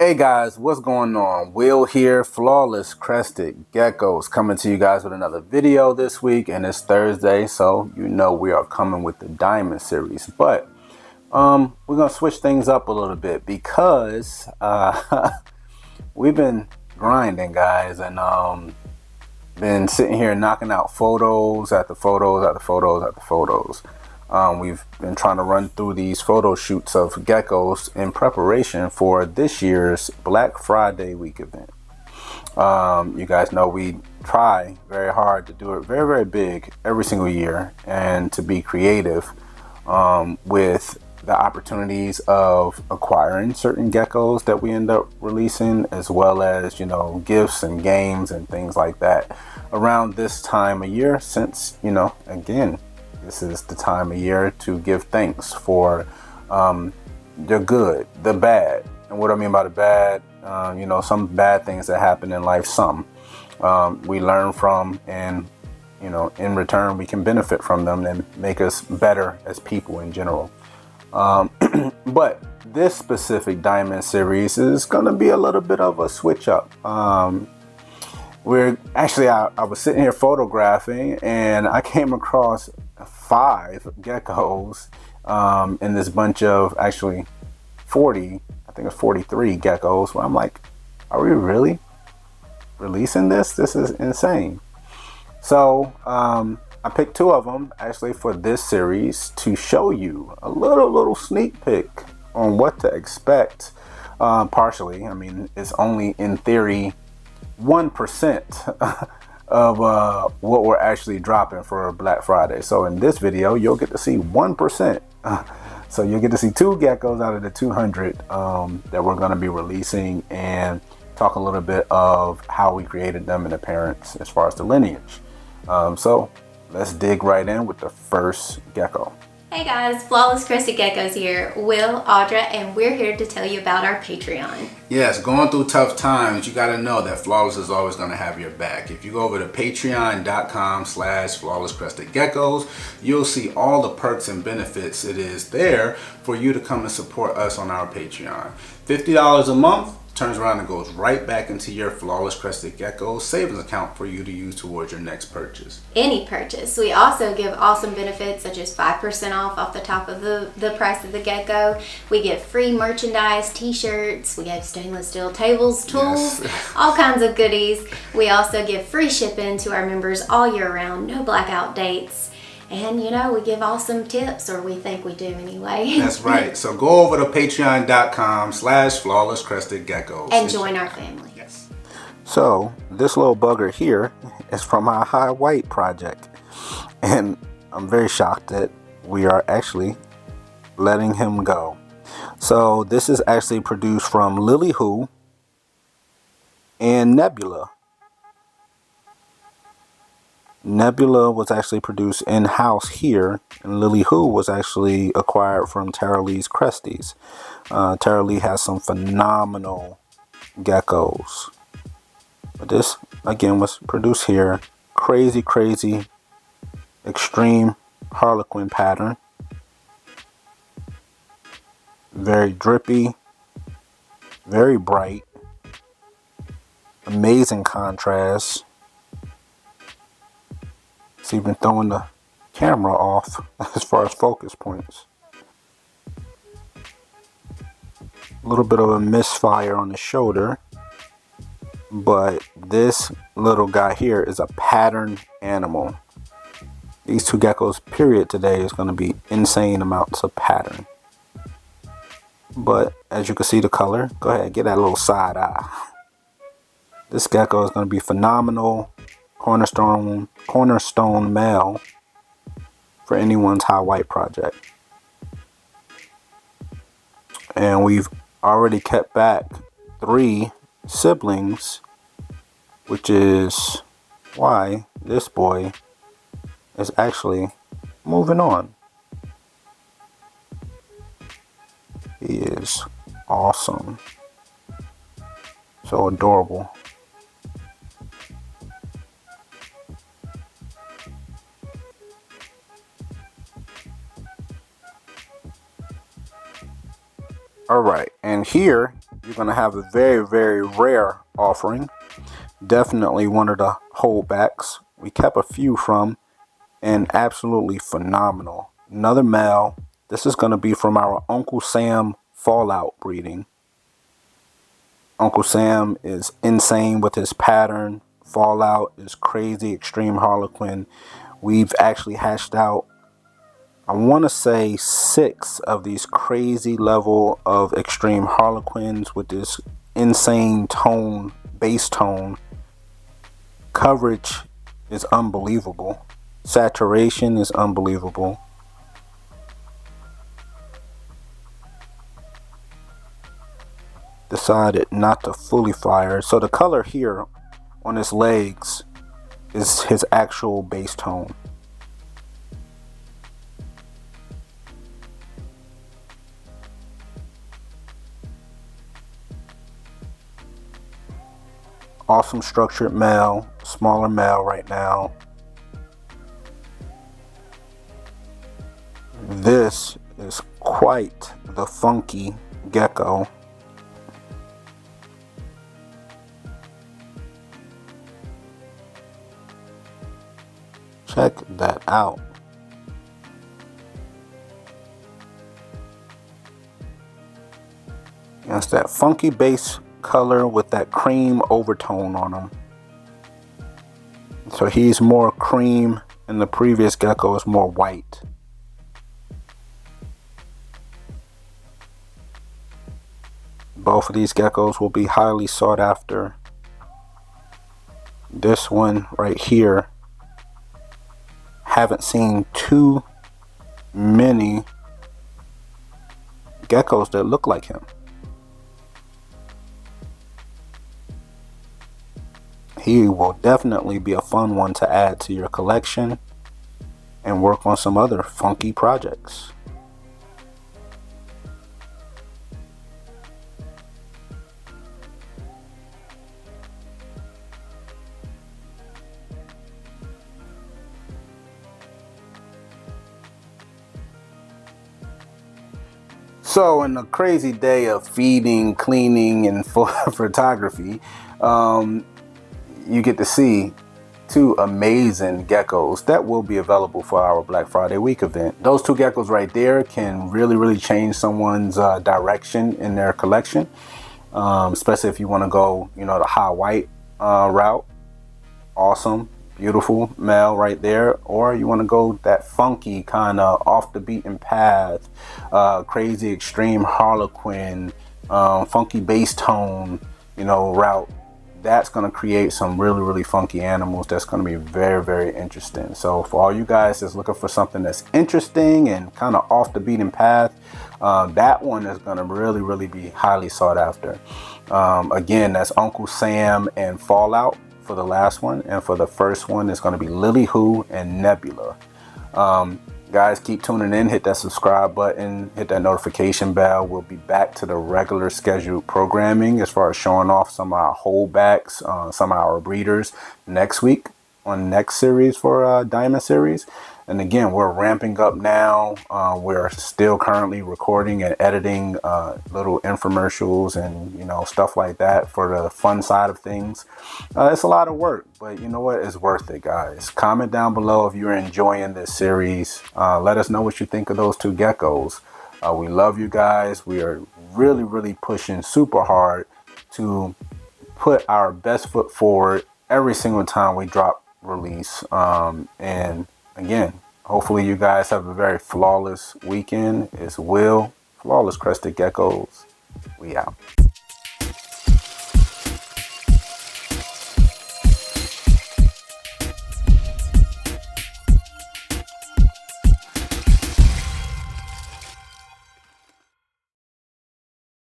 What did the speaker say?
Hey guys, what's going on? Will here, Flawless Crested Geckos, coming to you guys with another video this week, and it's Thursday, so you know we are coming with the Diamond series. But we're gonna switch things up a little bit because we've been grinding, guys, and been sitting here knocking out photos after photos after photos after photos. We've been trying to run through these photo shoots of geckos in preparation for this year's Black Friday week event. You guys know we try very hard to do it very, very big every single year and to be creative with the opportunities of acquiring certain geckos that we end up releasing, as well as, you know, gifts and games and things like that around this time of year, since, you know, again, this is the time of year to give thanks for the good, the bad. And what I mean by the bad, you know, some bad things that happen in life, some we learn from, and, you know, in return, we can benefit from them and make us better as people in general. But this specific Diamond series is going to be a little bit of a switch up. We're actually, I was sitting here photographing and I came across 5 geckos in this bunch of actually 40, I think it's 43 geckos, where I'm like, are we really releasing this? This is insane. So I picked 2 of them actually for this series to show you a little sneak peek on what to expect. Partially, I mean, it's only in theory 1% of what we're actually dropping for Black Friday. So in this video, you'll get to see 1%. So you'll get to see 2 geckos out of the 200 that we're going to be releasing, and talk a little bit of how we created them and the parents as far as the lineage. So let's dig right in with the first gecko. Hey guys, Flawless Crested Geckos here, Will, Audra, and we're here to tell you about our Patreon. Yes, going through tough times, you got to know that Flawless is always going to have your back. If you go over to patreon.com/flawlesscrestedgeckos, you'll see all the perks and benefits it is there for you to come and support us on our Patreon. $50 a month turns around and goes right back into your Flawless Crested Geckos savings account for you to use towards your next purchase. Any purchase. We also give awesome benefits such as 5% off the top of the price of the gecko. We get free merchandise, t-shirts, we have stainless steel tables, tools, yes. All kinds of goodies. We also give free shipping to our members all year round, no blackout dates. And, you know, we give awesome tips, or we think we do anyway. That's right. So go over to patreon.com/flawlesscrestedgeckos and join our family. Yes. So this little bugger here is from our High White project. And I'm very shocked that we are actually letting him go. So this is actually produced from Lily Who and Nebula. Nebula was actually produced in-house here, and Lily Who was actually acquired from Tara Lee's Cresties. Tara Lee has some phenomenal geckos. But this, again, was produced here. Crazy, extreme harlequin pattern. Very drippy, very bright, amazing contrast. It's even throwing the camera off as far as focus points. A little bit of a misfire on the shoulder, but this little guy here is a pattern animal. These 2 geckos, period, today is going to be insane amounts of pattern. But as you can see the color, go ahead, get that little side eye. This gecko is going to be phenomenal. Cornerstone male for anyone's High White project. And we've already kept back 3 siblings, which is why this boy is actually moving on. He is awesome, so adorable. All right, and here you're going to have a very, very rare offering. Definitely one of the holdbacks we kept a few from, and absolutely phenomenal. Another male. This is going to be from our Uncle Sam Fallout breeding. Uncle Sam is insane with his pattern. Fallout is crazy, extreme Harlequin. We've actually hatched out, I want to say, 6 of these crazy level of extreme Harlequins with this insane tone, bass tone. Coverage is unbelievable. Saturation is unbelievable. Decided not to fully fire. So the color here on his legs is his actual bass tone. Awesome structured male, smaller male right now. This is quite the funky gecko. Check that out. It's that funky base color with that cream overtone on him. So he's more cream and the previous gecko is more white. Both of these geckos will be highly sought after. This one right here, haven't seen too many geckos that look like him. He will definitely be a fun one to add to your collection and work on some other funky projects. So in a crazy day of feeding, cleaning, and photography, you get to see 2 amazing geckos that will be available for our Black Friday week event. Those 2 geckos right there can really change someone's direction in their collection, especially if you want to go, the high white route. Awesome, beautiful male right there. Or you want to go that funky kind of off the beaten path, crazy extreme Harlequin, funky bass tone, route. That's going to create some really funky animals. That's going to be very interesting. So for all you guys that's looking for something that's interesting and kind of off the beaten path, that one is going to really be highly sought after. Again, that's Uncle Sam and Fallout for the last one, and for the first one it's going to be Lily Who and Nebula. Guys, keep tuning in, hit that subscribe button, hit that notification bell. We'll be back to the regular scheduled programming as far as showing off some of our holdbacks, some of our breeders next week on next series for Diamond Series. And again, we're ramping up now. We're still currently recording and editing little infomercials and stuff like that for the fun side of things. It's a lot of work, but you know what? It's worth it, guys. Comment down below if you're enjoying this series. Let us know what you think of those 2 geckos. We love you guys. We are really pushing super hard to put our best foot forward every single time we drop release. And again, hopefully you guys have a very flawless weekend as well. Flawless Crested Geckos. We out.